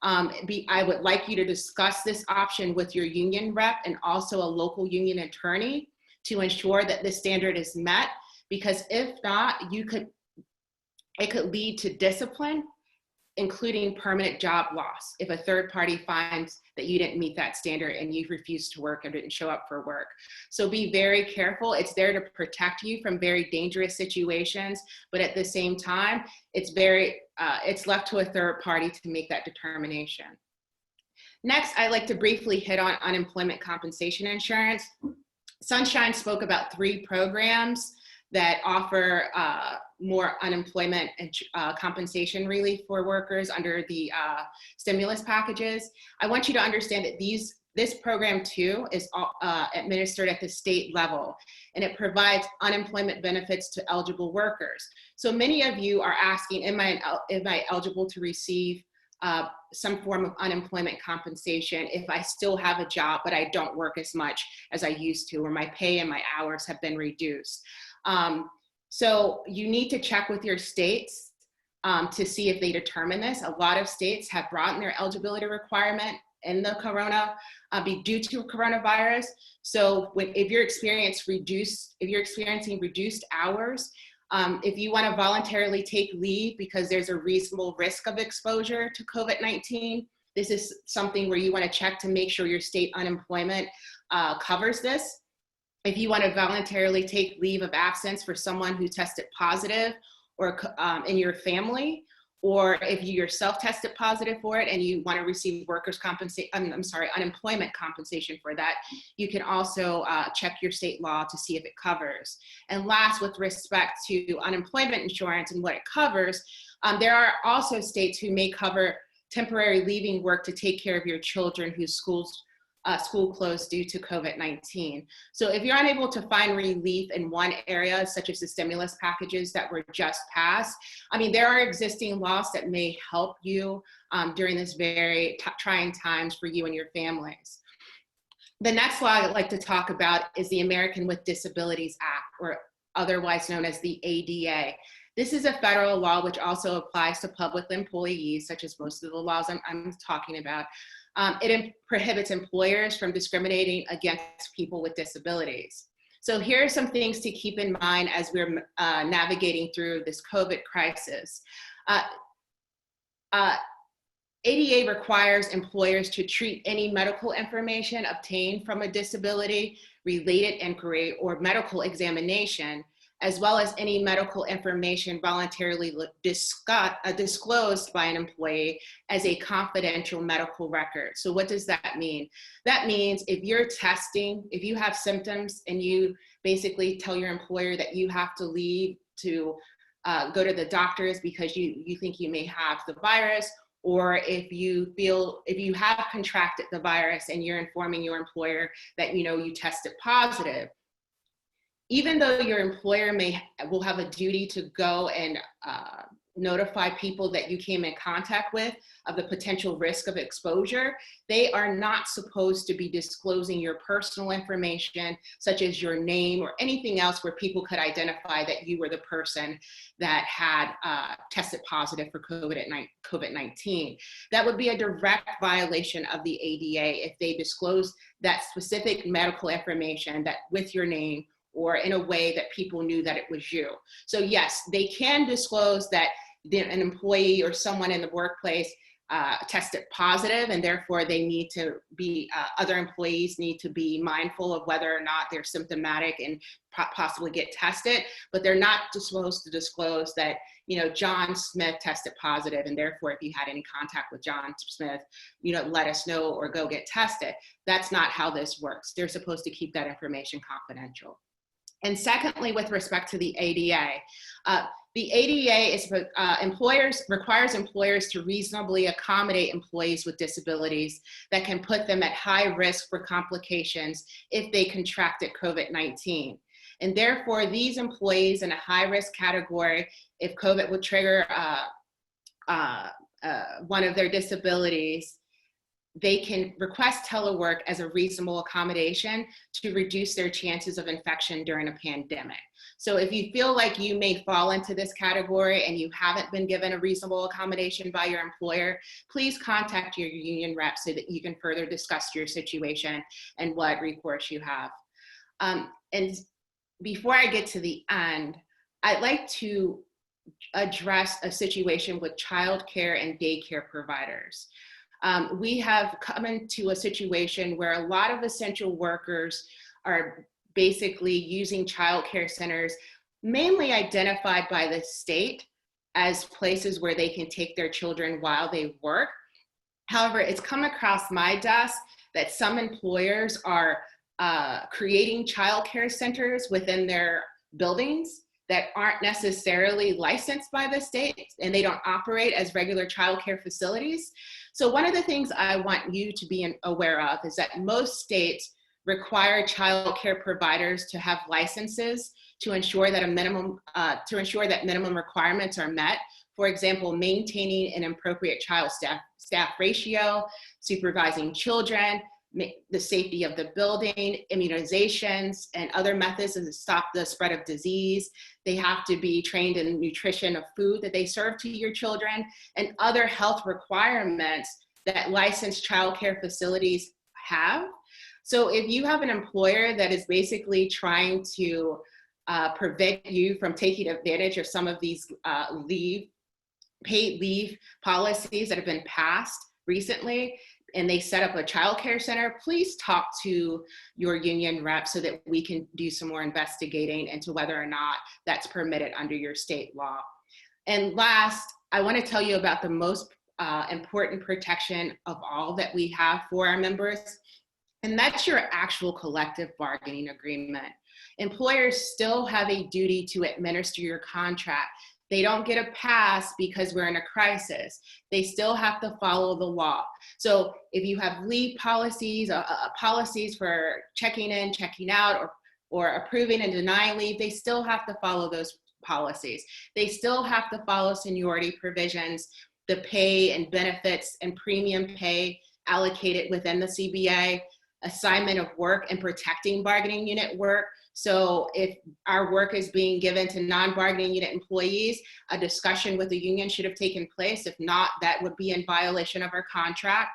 I would like you to discuss this option with your union rep and also a local union attorney to ensure that this standard is met, because if not, it could lead to discipline, including permanent job loss if a third party finds that you didn't meet that standard and you refused to work or didn't show up for work. So be very careful. It's there to protect you from very dangerous situations, but at the same time, it's left to a third party to make that determination. Next, I'd like to briefly hit on unemployment compensation insurance. Sunshine spoke about 3 programs that offer more unemployment and compensation relief for workers under the stimulus packages. I want you to understand that this program too is administered at the state level, and it provides unemployment benefits to eligible workers. So many of you are asking, am I eligible to receive some form of unemployment compensation if I still have a job, but I don't work as much as I used to, or my pay and my hours have been reduced? So you need to check with your states to see if they determine this. A lot of states have broadened their eligibility requirement in the due to coronavirus. So if you're experiencing reduced hours, if you want to voluntarily take leave because there's a reasonable risk of exposure to COVID-19, this is something where you want to check to make sure your state unemployment covers this. If you want to voluntarily take leave of absence for someone who tested positive or in your family, or if you yourself tested positive for it and you want to receive unemployment compensation for that, you can also check your state law to see if it covers. And last, with respect to unemployment insurance and what it covers, there are also states who may cover temporary leaving work to take care of your children whose school closed due to COVID-19. So if you're unable to find relief in one area, such as the stimulus packages that were just passed, I mean, there are existing laws that may help you during this very trying times for you and your families. The next law I'd like to talk about is the American with Disabilities Act, or otherwise known as the ADA. This is a federal law which also applies to public employees, such as most of the laws I'm talking about. It prohibits employers from discriminating against people with disabilities. So here are some things to keep in mind as we're navigating through this COVID crisis. ADA requires employers to treat any medical information obtained from a disability-related inquiry or medical examination, as well as any medical information voluntarily disclosed by an employee as a confidential medical record. So what does that mean? That means if you're testing, if you have symptoms and you basically tell your employer that you have to leave to go to the doctors because you think you may have the virus, or if you have contracted the virus and you're informing your employer that you tested positive, even though your employer will have a duty to go and notify people that you came in contact with of the potential risk of exposure, they are not supposed to be disclosing your personal information, such as your name or anything else where people could identify that you were the person that had tested positive for COVID-19. That would be a direct violation of the ADA if they disclose that specific medical information that with your name, or in a way that people knew that it was you. So yes, they can disclose that an employee or someone in the workplace tested positive, and therefore they need to be, other employees need to be mindful of whether or not they're symptomatic and possibly get tested, but they're not supposed to disclose that, John Smith tested positive, and therefore if you had any contact with John Smith, let us know or go get tested. That's not how this works. They're supposed to keep that information confidential. And secondly, with respect to the ADA, the ADA requires employers to reasonably accommodate employees with disabilities that can put them at high risk for complications if they contracted COVID-19. And therefore, these employees in a high-risk category, if COVID would trigger one of their disabilities, they can request telework as a reasonable accommodation to reduce their chances of infection during a pandemic. So if you feel like you may fall into this category and you haven't been given a reasonable accommodation by your employer, please contact your union rep so that you can further discuss your situation and what recourse you have. And before I get to the end, I'd like to address a situation with childcare and daycare providers. We have come into a situation where a lot of essential workers are basically using childcare centers, mainly identified by the state as places where they can take their children while they work. However, it's come across my desk that some employers are creating childcare centers within their buildings that aren't necessarily licensed by the state, and they don't operate as regular childcare facilities. So one of the things I want you to be aware of is that most states require childcare providers to have licenses to ensure that minimum requirements are met. For example, maintaining an appropriate child staff ratio, supervising children, the safety of the building, immunizations, and other methods to stop the spread of disease. They have to be trained in nutrition of food that they serve to your children, and other health requirements that licensed childcare facilities have. So if you have an employer that is basically trying to prevent you from taking advantage of some of these paid leave policies that have been passed recently, and they set up a childcare center, please talk to your union rep so that we can do some more investigating into whether or not that's permitted under your state law. And last, I want to tell you about the most important protection of all that we have for our members, and that's your actual collective bargaining agreement. Employers still have a duty to administer your contract. They don't get a pass because we're in a crisis. They still have to follow the law. So if you have leave policies, policies for checking in, checking out, or approving and denying leave, they still have to follow those policies. They still have to follow seniority provisions, the pay and benefits and premium pay allocated within the CBA, assignment of work and protecting bargaining unit work. So if our work is being given to non-bargaining unit employees, a discussion with the union should have taken place. If not, that would be in violation of our contract.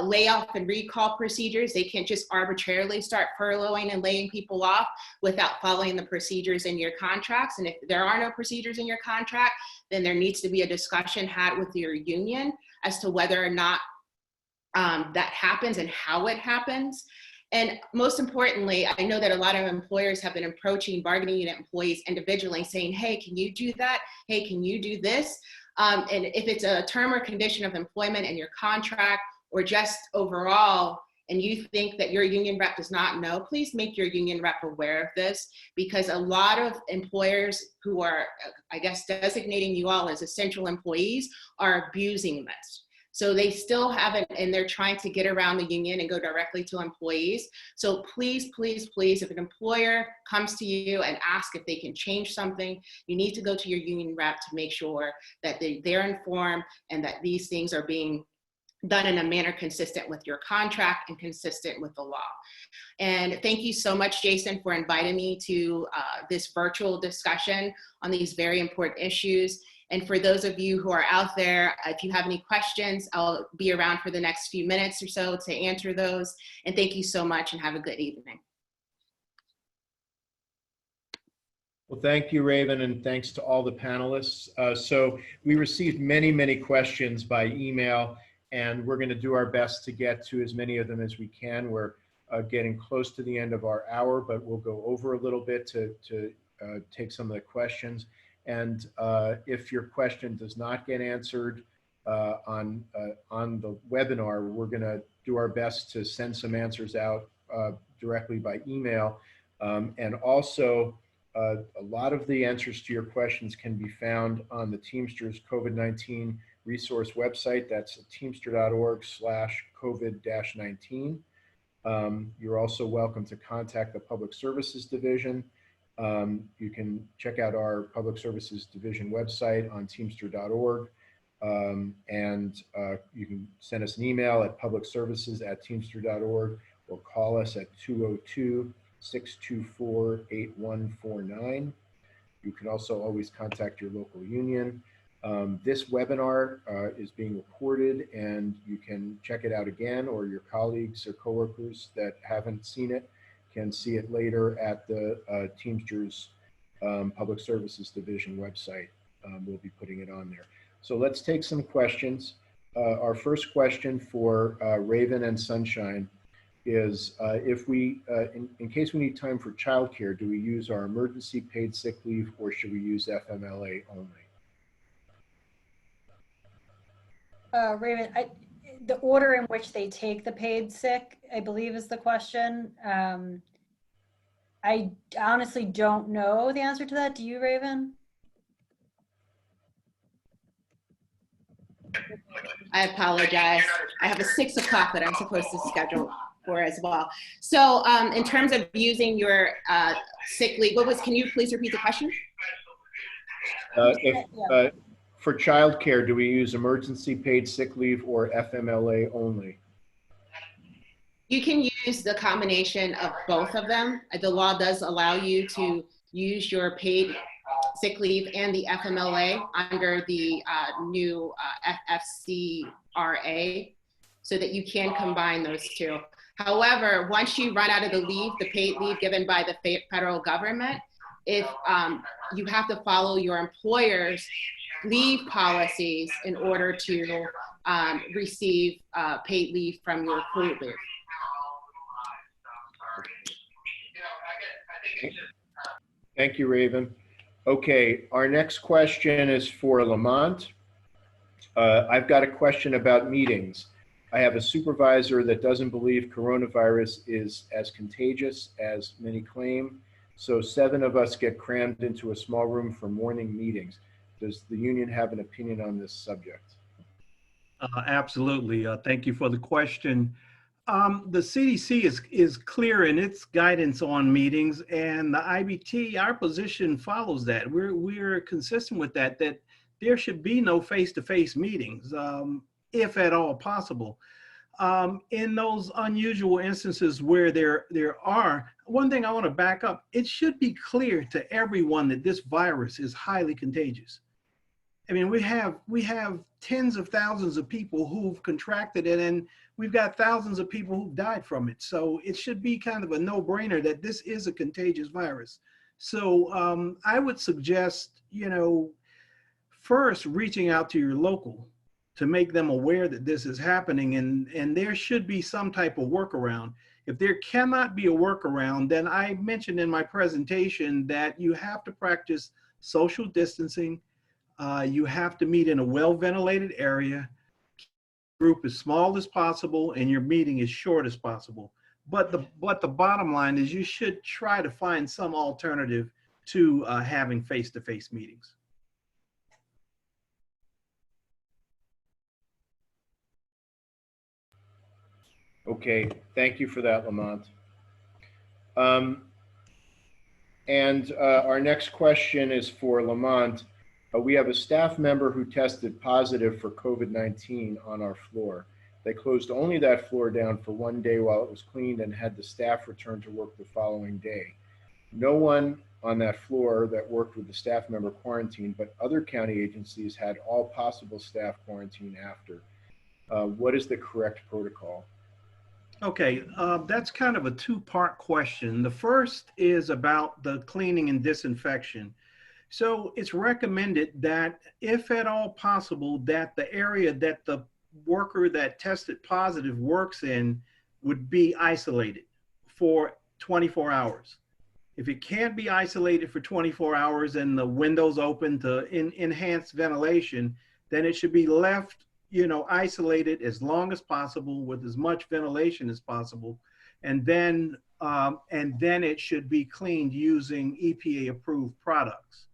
Layoff and recall procedures, they can't just arbitrarily start furloughing and laying people off without following the procedures in your contracts. And if there are no procedures in your contract, then there needs to be a discussion had with your union as to whether or not that happens and how it happens. And most importantly, I know that a lot of employers have been approaching bargaining unit employees individually saying, hey, can you do that? Hey, can you do this? And if it's a term or condition of employment in your contract or just overall, and you think that your union rep does not know, please make your union rep aware of this, because a lot of employers who are, I guess, designating you all as essential employees are abusing this. So they still haven't, and they're trying to get around the union and go directly to employees. So please, please, please, if an employer comes to you and asks if they can change something, you need to go to your union rep to make sure that they're informed and that these things are being done in a manner consistent with your contract and consistent with the law. And thank you so much, Jason, for inviting me to this virtual discussion on these very important issues. And for those of you who are out there, if you have any questions, I'll be around for the next few minutes or so to answer those. And thank you so much and have a good evening. Well, thank you, Raven, and thanks to all the panelists. So we received many, many questions by email, and we're going to do our best to get to as many of them as we can. We're getting close to the end of our hour, but we'll go over a little bit to take some of the questions. And if your question does not get answered on the webinar, we're going to do our best to send some answers out directly by email. And also, a lot of the answers to your questions can be found on the Teamsters COVID-19 resource website. That's teamster.org/COVID-19. You're also welcome to contact the Public Services Division. You can check out our Public Services Division website on teamster.org, and you can send us an email at publicservices@teamster.org or call us at 202-624-8149. You can also always contact your local union. This webinar is being recorded, and you can check it out again, or your colleagues or coworkers that haven't seen it can see it later at the Teamsters Public Services Division website. We'll be putting it on there. So let's take some questions. Our first question for Raven and Sunshine is, if we, in case we need time for childcare, do we use our emergency paid sick leave, or should we use FMLA only? Raven, the order in which they take the paid sick, I believe, is the question. I honestly don't know the answer to that. Do you, Raven? I apologize. I have a 6 o'clock that I'm supposed to schedule for as well. So in terms of using your sick leave, can you please repeat the question? For childcare, do we use emergency paid sick leave or FMLA only? You can use the combination of both of them. The law does allow you to use your paid sick leave and the FMLA under the new FFCRA, so that you can combine those two. However, once you run out of the leave, the paid leave given by the federal government, if you have to follow your employer's leave policies in order to receive paid leave from your paid leave. Thank you, Raven. Okay, our next question is for Lamont. I've got a question about meetings. I have a supervisor that doesn't believe coronavirus is as contagious as many claim. So 7 of us get crammed into a small room for morning meetings. Does the union have an opinion on this subject? Absolutely. Thank you for the question. The CDC is clear in its guidance on meetings, and the IBT, our position follows that. We're consistent with that there should be no face-to-face meetings, if at all possible. In those unusual instances where there are, one thing I want to back up, it should be clear to everyone that this virus is highly contagious. I mean, we have tens of thousands of people who've contracted it, and we've got thousands of people who've died from it. So it should be kind of a no-brainer that this is a contagious virus. So I would suggest, first reaching out to your local to make them aware that this is happening, and there should be some type of workaround. If there cannot be a workaround, then I mentioned in my presentation that you have to practice social distancing. You have to meet in a well-ventilated area, group as small as possible, and your meeting as short as possible. But the bottom line is you should try to find some alternative to having face-to-face meetings. Okay, thank you for that, Lamont. Our next question is for Lamont. We have a staff member who tested positive for COVID-19 on our floor. They closed only that floor down for 1 day while it was cleaned and had the staff return to work the following day. No one on that floor that worked with the staff member quarantined, but other county agencies had all possible staff quarantine after. What is the correct protocol? Okay, that's kind of a two-part question. The first is about the cleaning and disinfection. So it's recommended that if at all possible, that the area that the worker that tested positive works in would be isolated for 24 hours. If it can't be isolated for 24 hours and the windows open to enhance ventilation, then it should be left isolated as long as possible with as much ventilation as possible. And then it should be cleaned using EPA approved products.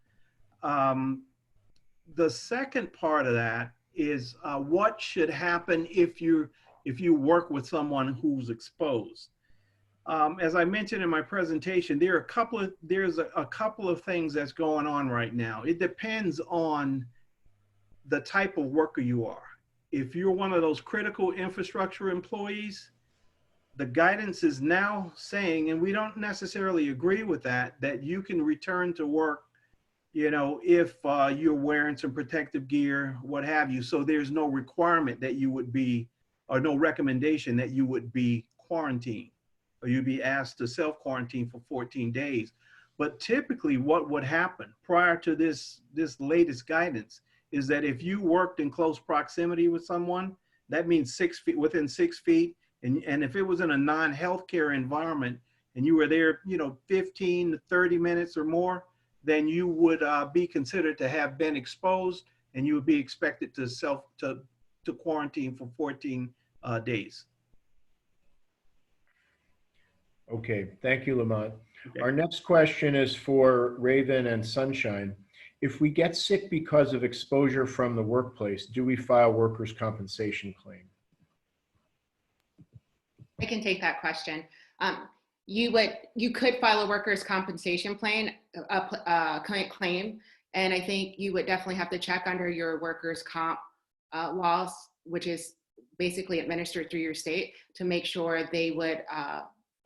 The second part of that is what should happen if you work with someone who's exposed. As I mentioned in my presentation, there's a couple of things that's going on right now. It depends on the type of worker you are. If you're one of those critical infrastructure employees, the guidance is now saying, and we don't necessarily agree with that you can return to work, if you're wearing some protective gear, what have you. So there's no requirement that you would be, or no recommendation that you would be quarantined, or you'd be asked to self-quarantine for 14 days. But typically what would happen prior to this latest guidance is that if you worked in close proximity with someone, that means 6 feet, within 6 feet, and if it was in a non-healthcare environment and you were there, 15 to 30 minutes or more, then you would be considered to have been exposed, and you would be expected to quarantine for 14 days. Okay, thank you, Lamont. Okay. Our next question is for Raven and Sunshine. If we get sick because of exposure from the workplace, do we file workers' compensation claim? I can take that question. You could file a workers' compensation claim, and I think you would definitely have to check under your workers' comp laws, which is basically administered through your state, to make sure they would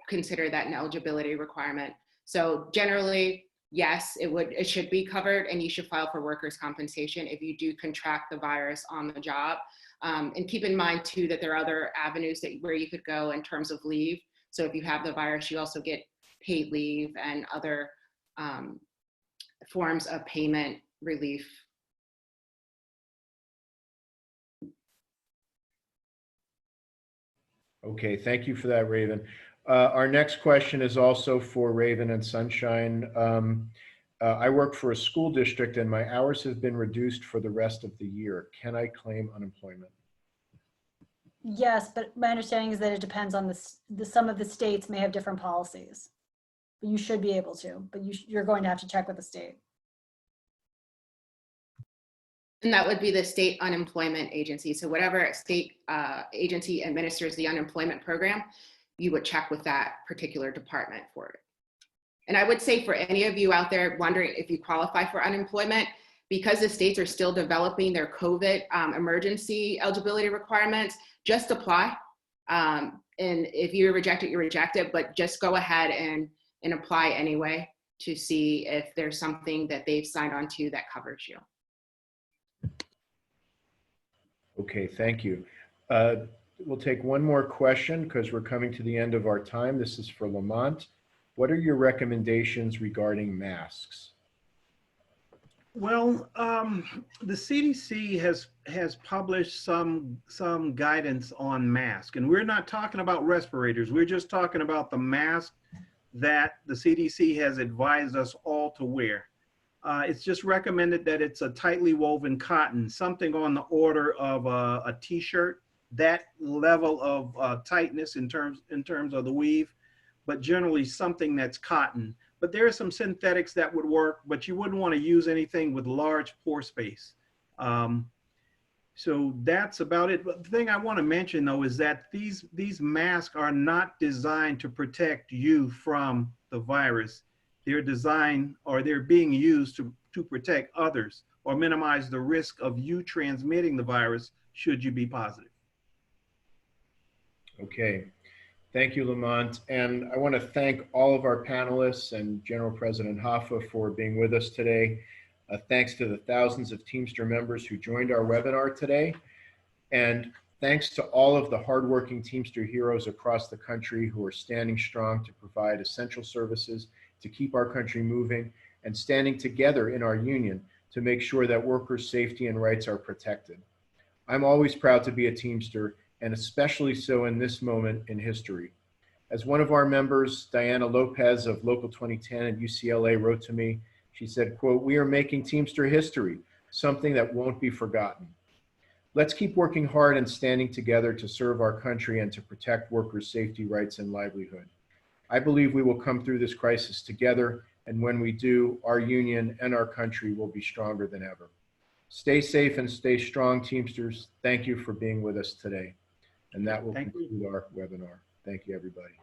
consider that an eligibility requirement. So generally, yes, it should be covered, and you should file for workers' compensation if you do contract the virus on the job. And keep in mind too that there are other avenues where you could go in terms of leave. So if you have the virus, you also get paid leave and other forms of payment relief. Okay, thank you for that, Raven. Our next question is also for Raven and Sunshine. I work for a school district and my hours have been reduced for the rest of the year. Can I claim unemployment? Yes, but my understanding is that it depends on some of the states may have different policies. But you should be able to, but you're going to have to check with the state. And that would be the state unemployment agency. So whatever state agency administers the unemployment program, you would check with that particular department for it. And I would say for any of you out there wondering if you qualify for unemployment, because the states are still developing their COVID emergency eligibility requirements, just apply. And if you reject it, you reject it, but just go ahead and apply anyway to see if there's something that they've signed on to that covers you. Okay, thank you. We'll take one more question because we're coming to the end of our time. This is for Lamont. What are your recommendations regarding masks? Well, the CDC has published some guidance on masks, and we're not talking about respirators. We're just talking about the mask that the CDC has advised us all to wear. It's just recommended that it's a tightly woven cotton, something on the order of a t-shirt, that level of tightness in terms of the weave, but generally something that's cotton. But there are some synthetics that would work, but you wouldn't want to use anything with large pore space. So that's about it. But the thing I want to mention though is that these masks are not designed to protect you from the virus. They're designed, or they're being used to protect others or minimize the risk of you transmitting the virus should you be positive. Okay, thank you, Lamont. And I want to thank all of our panelists and General President Hoffa for being with us today. Thanks to the thousands of Teamster members who joined our webinar today. And thanks to all of the hardworking Teamster heroes across the country who are standing strong to provide essential services to keep our country moving and standing together in our union to make sure that workers' safety and rights are protected. I'm always proud to be a Teamster, and especially so in this moment in history. As one of our members, Diana Lopez of Local 2010 at UCLA, wrote to me, she said, quote, "We are making Teamster history, something that won't be forgotten." Let's keep working hard and standing together to serve our country and to protect workers' safety, rights, and livelihood. I believe we will come through this crisis together, and when we do, our union and our country will be stronger than ever. Stay safe and stay strong, Teamsters. Thank you for being with us today. And that will conclude our webinar. Thank you, everybody.